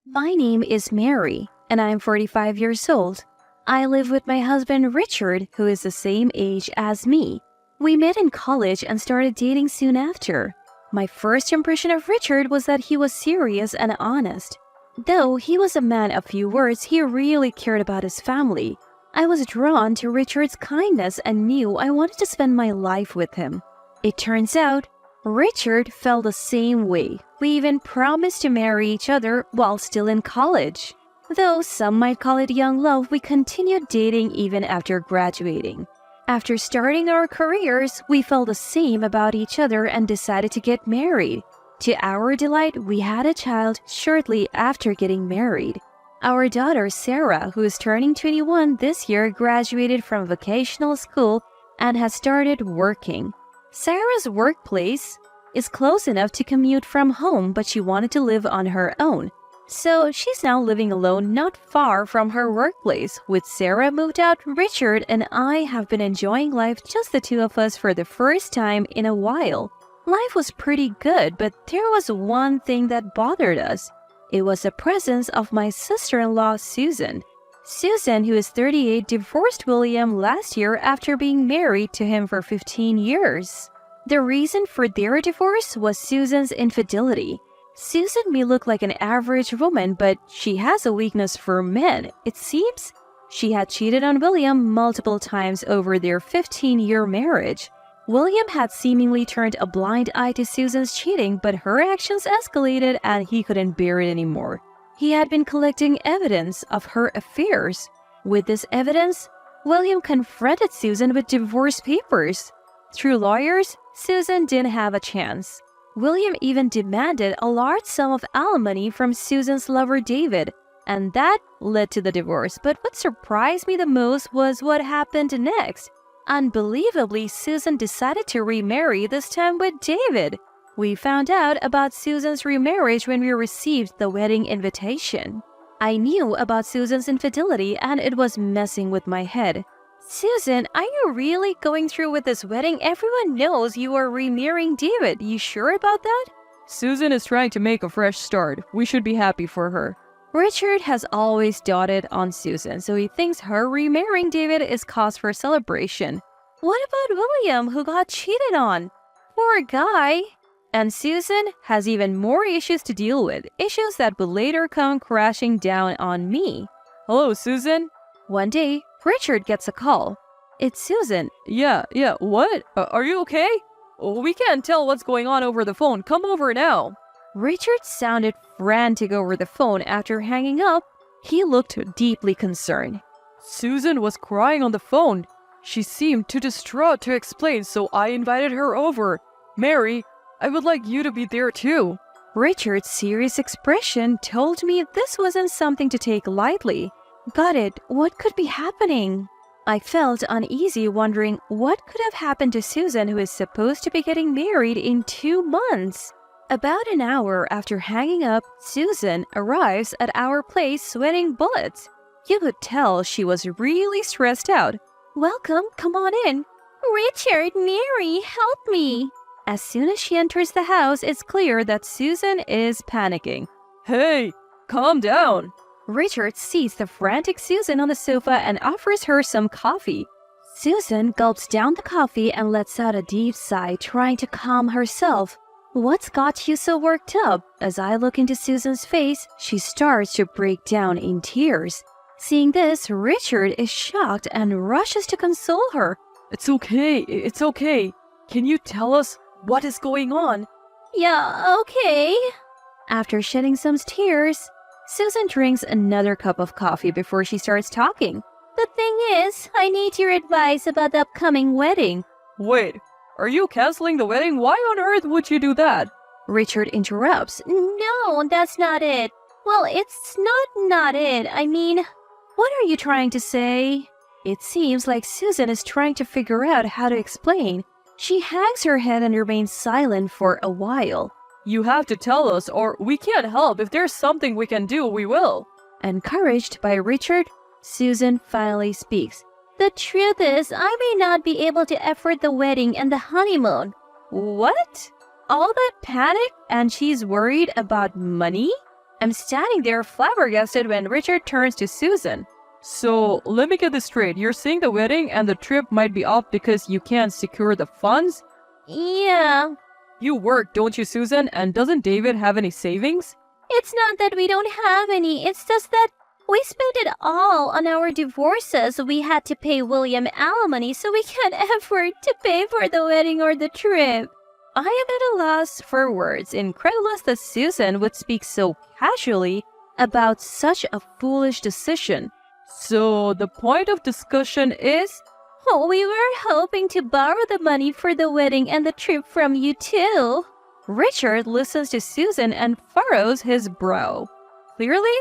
My name is Mary, and I'm 45 years old. I live with my husband Richard, who is the same age as me. We met in college and started dating soon after. My first impression of Richard was that he was serious and honest. Though he was a man of few words, he really cared about his family. I was drawn to Richard's kindness and knew I wanted to spend my life with him. It turns out, Richard felt the same way. We even promised to marry each other while still in college. Though some might call it young love, we continued dating even after graduating. After starting our careers, we felt the same about each other and decided to get married. To our delight, we had a child shortly after getting married. Our daughter Sarah, who is turning 21 this year, graduated from vocational school and has started working. Sarah's workplace is close enough to commute from home, but she wanted to live on her own. So she's now living alone not far from her workplace. With Sarah moved out, Richard and I have been enjoying life, just the two of us, for the first time in a while. Life was pretty good, but there was one thing that bothered us. It was the presence of my sister-in-law, Susan. Susan, who is 38, divorced William last year after being married to him for 15 years. The reason for their divorce was Susan's infidelity. Susan may look like an average woman, but she has a weakness for men. It seems she had cheated on William multiple times over their 15-year marriage. William had seemingly turned a blind eye to Susan's cheating, but her actions escalated and he couldn't bear it anymore. He had been collecting evidence of her affairs. With this evidence, William confronted Susan with divorce papers. Through lawyers, Susan didn't have a chance. William even demanded a large sum of alimony from Susan's lover David, and that led to the divorce. But what surprised me the most was what happened next. Unbelievably, Susan decided to remarry, this time with David. We found out about Susan's remarriage when we received the wedding invitation. I knew about Susan's infidelity and it was messing with my head. Susan, are you really going through with this wedding? Everyone knows you are remarrying David. You sure about that? Susan is trying to make a fresh start. We should be happy for her. Richard has always doted on Susan, so he thinks her remarrying David is cause for celebration. What about William, who got cheated on? Poor guy. And Susan has even more issues to deal with, issues that will later come crashing down on me. Hello, Susan? One day, Richard gets a call. It's Susan. Yeah, what? Are you okay? We can't tell what's going on over the phone. Come over now. Richard sounded frantic over the phone. After hanging up, he looked deeply concerned. Susan was crying on the phone. She seemed too distraught to explain, so I invited her over. Mary, I would like you to be there too. Richard's serious expression told me this wasn't something to take lightly. Got it. What could be happening? I felt uneasy, wondering what could have happened to Susan, who is supposed to be getting married in 2 months. About an hour after hanging up, Susan arrives at our place sweating bullets. You could tell she was really stressed out. Welcome, come on in. Richard, Mary, help me. As soon as she enters the house, it's clear that Susan is panicking. Hey, calm down. Richard sees the frantic Susan on the sofa and offers her some coffee. Susan gulps down the coffee and lets out a deep sigh, trying to calm herself. What's got you so worked up? As I look into Susan's face, she starts to break down in tears. Seeing this, Richard is shocked and rushes to console her. It's okay. Can you tell us what is going on? Yeah, okay. After shedding some tears, Susan drinks another cup of coffee before she starts talking. The thing is, I need your advice about the upcoming wedding. Wait, are you canceling the wedding? Why on earth would you do that? Richard interrupts. No, that's not it. Well, it's not it. I mean, what are you trying to say? It seems like Susan is trying to figure out how to explain. She hangs her head and remains silent for a while. You have to tell us, or we can't help. If there's something we can do, we will. Encouraged by Richard, Susan finally speaks. The truth is, I may not be able to afford the wedding and the honeymoon. What? All that panic and she's worried about money? I'm standing there flabbergasted when Richard turns to Susan. So, let me get this straight. You're saying the wedding and the trip might be off because you can't secure the funds? Yeah. You work, don't you, Susan? And doesn't David have any savings? It's not that we don't have any, it's just that we spent it all on our divorces. We had to pay William alimony, so we can't afford to pay for the wedding or the trip. I am at a loss for words, incredulous that Susan would speak so casually about such a foolish decision. So, the point of discussion is? Oh, we were hoping to borrow the money for the wedding and the trip from you too. Richard listens to Susan and furrows his brow. Clearly,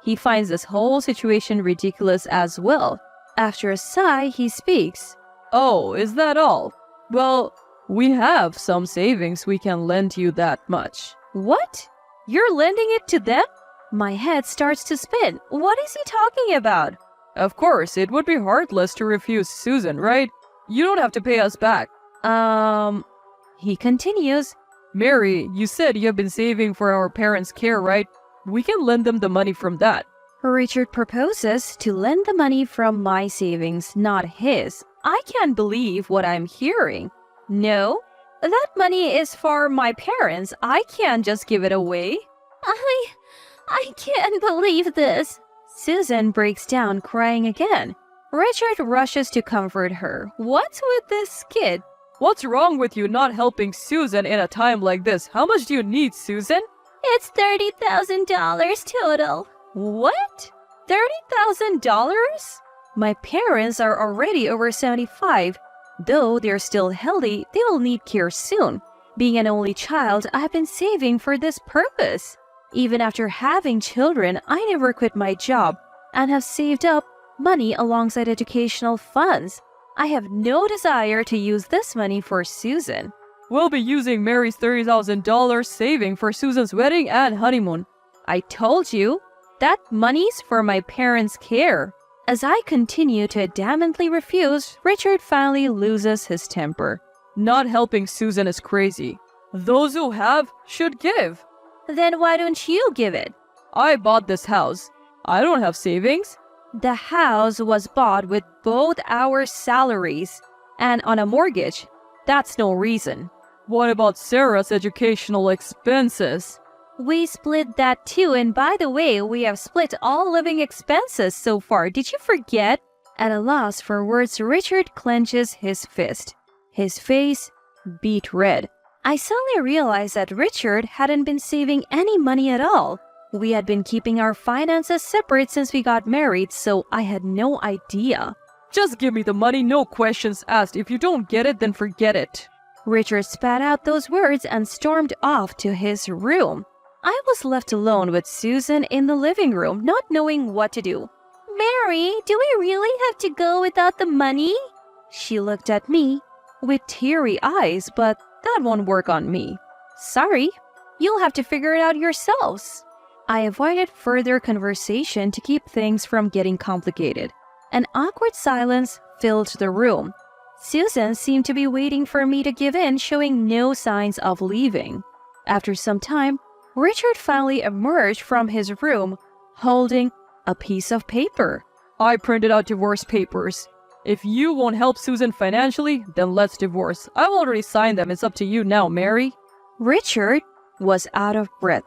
he finds this whole situation ridiculous as well. After a sigh, he speaks. Oh, is that all? Well, we have some savings we can lend you that much. What? You're lending it to them? My head starts to spin. What is he talking about? Of course, it would be heartless to refuse Susan, right? You don't have to pay us back. He continues. Mary, you said you have been saving for our parents' care, right? We can lend them the money from that. Richard proposes to lend the money from my savings, not his. I can't believe what I'm hearing. No, that money is for my parents. I can't just give it away. I can't believe this. Susan breaks down, crying again. Richard rushes to comfort her. What's with this kid? What's wrong with you not helping Susan in a time like this? How much do you need, Susan? It's $30,000 total. What? $30,000? My parents are already over 75. Though they're still healthy, they will need care soon. Being an only child, I've been saving for this purpose. Even after having children, I never quit my job and have saved up money alongside educational funds. I have no desire to use this money for Susan. We'll be using Mary's $30,000 saving for Susan's wedding and honeymoon. I told you, that money's for my parents' care. As I continue to adamantly refuse, Richard finally loses his temper. Not helping Susan is crazy. Those who have should give. Then why don't you give it? I bought this house. I don't have savings. The house was bought with both our salaries and on a mortgage. That's no reason. What about Sarah's educational expenses? We split that too, and by the way, we have split all living expenses so far. Did you forget? At a loss for words, Richard clenches his fist. His face beat red. I suddenly realized that Richard hadn't been saving any money at all. We had been keeping our finances separate since we got married, so I had no idea. Just give me the money, no questions asked. If you don't get it, then forget it. Richard spat out those words and stormed off to his room. I was left alone with Susan in the living room, not knowing what to do. Mary, do we really have to go without the money? She looked at me with teary eyes, but that won't work on me. Sorry, you'll have to figure it out yourselves. I avoided further conversation to keep things from getting complicated. An awkward silence filled the room. Susan seemed to be waiting for me to give in, showing no signs of leaving. After some time, Richard finally emerged from his room, holding a piece of paper. I printed out divorce papers. If you won't help Susan financially, then let's divorce. I've already signed them. It's up to you now, Mary. Richard was out of breath,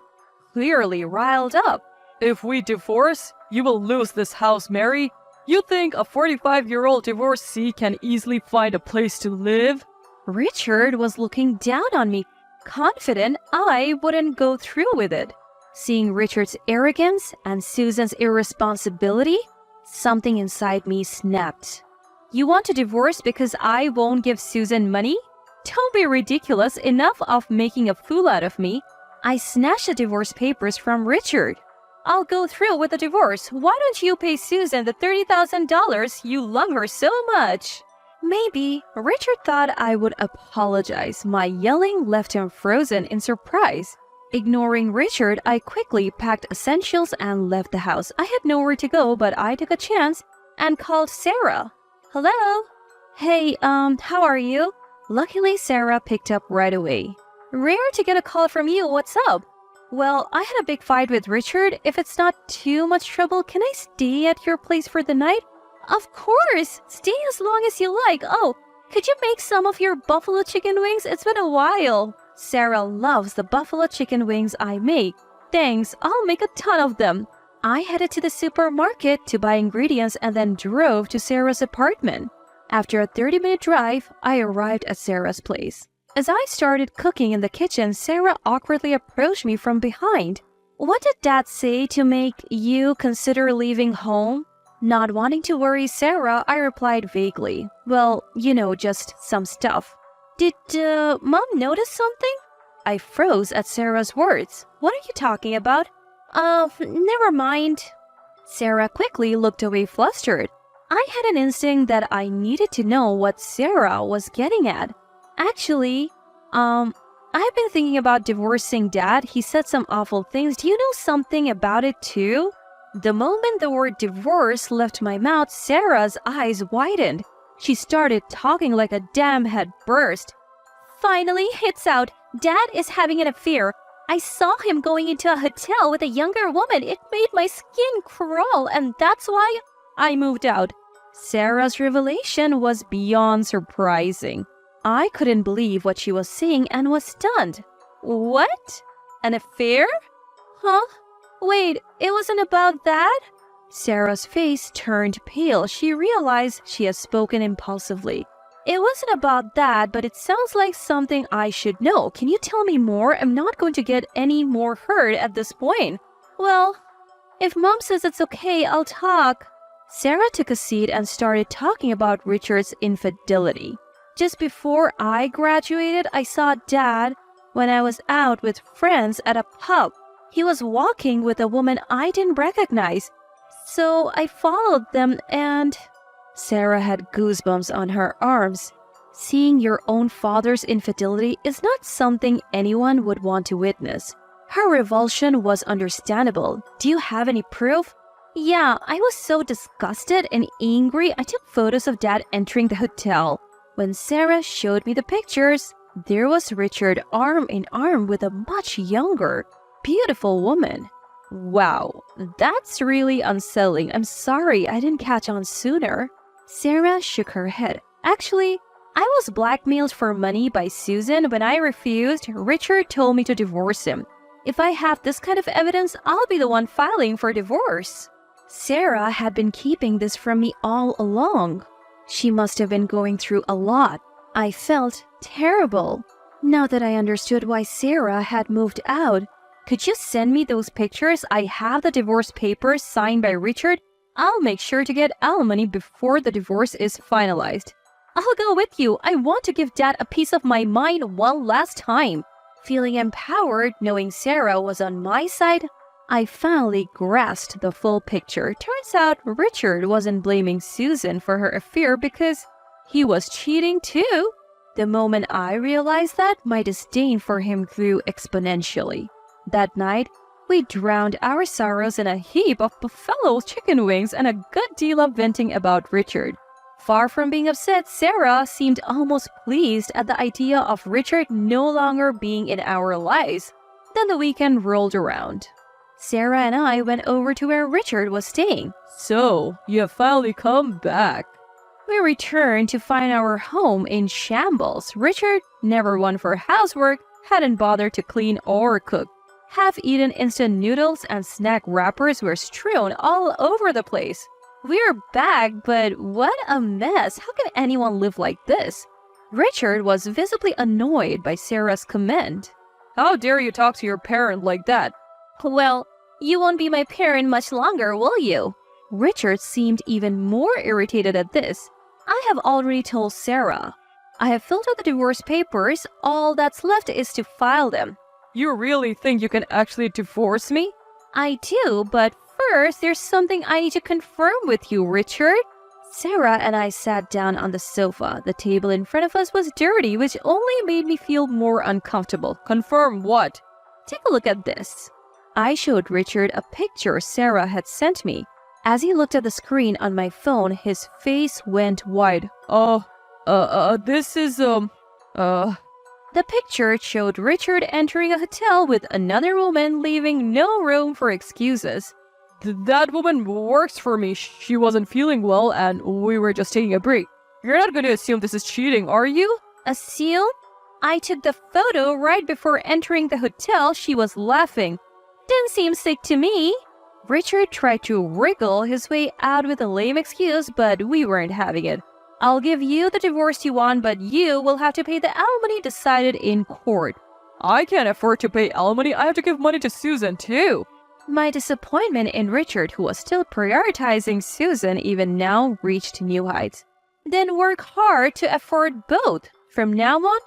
clearly riled up. If we divorce, you will lose this house, Mary. You think a 45-year-old divorcee can easily find a place to live? Richard was looking down on me, confident I wouldn't go through with it. Seeing Richard's arrogance and Susan's irresponsibility, something inside me snapped. You want to divorce because I won't give Susan money? Don't be ridiculous. Enough of making a fool out of me. I snatched the divorce papers from Richard. I'll go through with the divorce. Why don't you pay Susan the $30,000? You love her so much. Maybe Richard thought I would apologize. My yelling left him frozen in surprise. Ignoring Richard, I quickly packed essentials and left the house. I had nowhere to go, but I took a chance and called Sarah. Hello? Hey, how are you? Luckily, Sarah picked up right away. Rare to get a call from you. What's up? Well, I had a big fight with Richard. If it's not too much trouble, can I stay at your place for the night? Of course! Stay as long as you like. Oh, could you make some of your buffalo chicken wings? It's been a while. Sarah loves the buffalo chicken wings I make. Thanks, I'll make a ton of them. I headed to the supermarket to buy ingredients and then drove to Sarah's apartment. After a 30-minute drive, I arrived at Sarah's place. As I started cooking in the kitchen, Sarah awkwardly approached me from behind. What did Dad say to make you consider leaving home? Not wanting to worry Sarah, I replied vaguely. Well, just some stuff. Did Mom notice something? I froze at Sarah's words. What are you talking about? Never mind. Sarah quickly looked away flustered. I had an instinct that I needed to know what Sarah was getting at. Actually, I've been thinking about divorcing Dad. He said some awful things. Do you know something about it too? The moment the word divorce left my mouth, Sarah's eyes widened. She started talking like a dam had burst. Finally, it's out. Dad is having an affair. I saw him going into a hotel with a younger woman. It made my skin crawl, and that's why I moved out. Sarah's revelation was beyond surprising. I couldn't believe what she was saying and was stunned. What? An affair? Huh? Wait, it wasn't about that? Sarah's face turned pale. She realized she had spoken impulsively. It wasn't about that, but it sounds like something I should know. Can you tell me more? I'm not going to get any more hurt at this point. Well, if Mom says it's okay, I'll talk. Sarah took a seat and started talking about Richard's infidelity. Just before I graduated, I saw Dad when I was out with friends at a pub. He was walking with a woman I didn't recognize. So I followed them and... Sarah had goosebumps on her arms. Seeing your own father's infidelity is not something anyone would want to witness. Her revulsion was understandable. Do you have any proof? Yeah, I was so disgusted and angry I took photos of Dad entering the hotel. When Sarah showed me the pictures, there was Richard arm in arm with a much younger, beautiful woman. Wow, that's really unsettling. I'm sorry I didn't catch on sooner. Sarah shook her head. Actually, I was blackmailed for money by Susan. When I refused, Richard told me to divorce him. If I have this kind of evidence, I'll be the one filing for divorce. Sarah had been keeping this from me all along. She must have been going through a lot. I felt terrible. Now that I understood why Sarah had moved out, could you send me those pictures? I have the divorce papers signed by Richard. I'll make sure to get alimony before the divorce is finalized. I'll go with you. I want to give Dad a piece of my mind one last time. Feeling empowered, knowing Sarah was on my side, I finally grasped the full picture. Turns out Richard wasn't blaming Susan for her affair because he was cheating too. The moment I realized that, my disdain for him grew exponentially. That night, we drowned our sorrows in a heap of buffalo chicken wings and a good deal of venting about Richard. Far from being upset, Sarah seemed almost pleased at the idea of Richard no longer being in our lives. Then the weekend rolled around. Sarah and I went over to where Richard was staying. So, you have finally come back. We returned to find our home in shambles. Richard, never one for housework, hadn't bothered to clean or cook. Half-eaten instant noodles and snack wrappers were strewn all over the place. We're back, but what a mess. How can anyone live like this? Richard was visibly annoyed by Sarah's comment. How dare you talk to your parent like that? Well, you won't be my parent much longer, will you? Richard seemed even more irritated at this. I have already told Sarah. I have filled out the divorce papers. All that's left is to file them. You really think you can actually divorce me? I do, but first, there's something I need to confirm with you, Richard. Sarah and I sat down on the sofa. The table in front of us was dirty, which only made me feel more uncomfortable. Confirm what? Take a look at this. I showed Richard a picture Sarah had sent me. As he looked at the screen on my phone, his face went wide. This is, The picture showed Richard entering a hotel with another woman, leaving no room for excuses. That woman works for me. She wasn't feeling well and we were just taking a break. You're not going to assume this is cheating, are you? Assume? I took the photo right before entering the hotel. She was laughing. Didn't seem sick to me. Richard tried to wriggle his way out with a lame excuse, but we weren't having it. I'll give you the divorce you want, but you will have to pay the alimony decided in court. I can't afford to pay alimony. I have to give money to Susan, too. My disappointment in Richard, who was still prioritizing Susan, even now reached new heights. Then work hard to afford both. From now on,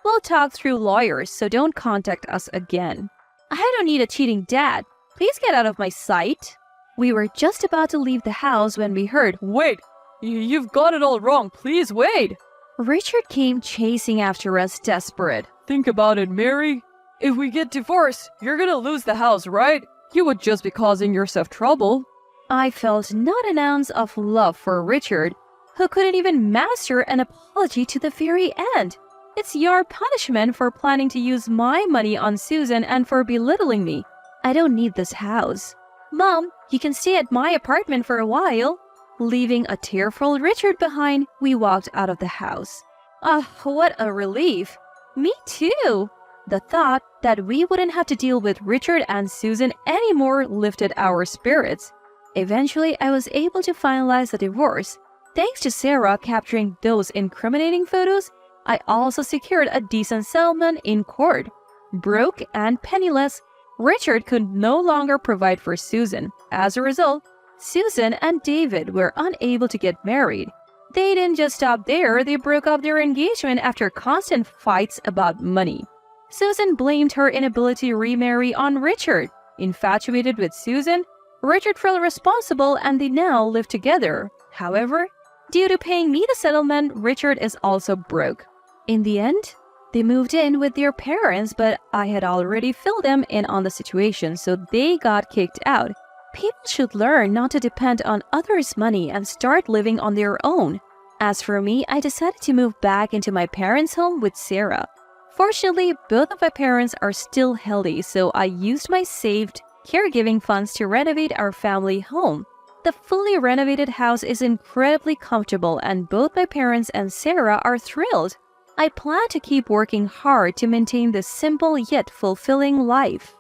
we'll talk through lawyers, so don't contact us again. I don't need a cheating dad. Please get out of my sight. We were just about to leave the house when we heard, Wait, you've got it all wrong. Please wait. Richard came chasing after us, desperate. Think about it, Mary. If we get divorced, you're gonna lose the house, right? You would just be causing yourself trouble. I felt not an ounce of love for Richard, who couldn't even master an apology to the very end. It's your punishment for planning to use my money on Susan and for belittling me. I don't need this house. Mom, you can stay at my apartment for a while. Leaving a tearful Richard behind, we walked out of the house. What a relief. Me too. The thought that we wouldn't have to deal with Richard and Susan anymore lifted our spirits. Eventually, I was able to finalize the divorce. Thanks to Sarah capturing those incriminating photos, I also secured a decent settlement in court. Broke and penniless, Richard could no longer provide for Susan. As a result, Susan and David were unable to get married. They didn't just stop there, they broke up their engagement after constant fights about money. Susan blamed her inability to remarry on Richard. Infatuated with Susan, Richard felt responsible and they now live together. However, due to paying me the settlement, Richard is also broke. In the end, they moved in with their parents, but I had already filled them in on the situation, so they got kicked out. People should learn not to depend on others' money and start living on their own. As for me, I decided to move back into my parents' home with Sarah. Fortunately, both of my parents are still healthy, so I used my saved caregiving funds to renovate our family home. The fully renovated house is incredibly comfortable and both my parents and Sarah are thrilled. I plan to keep working hard to maintain this simple yet fulfilling life.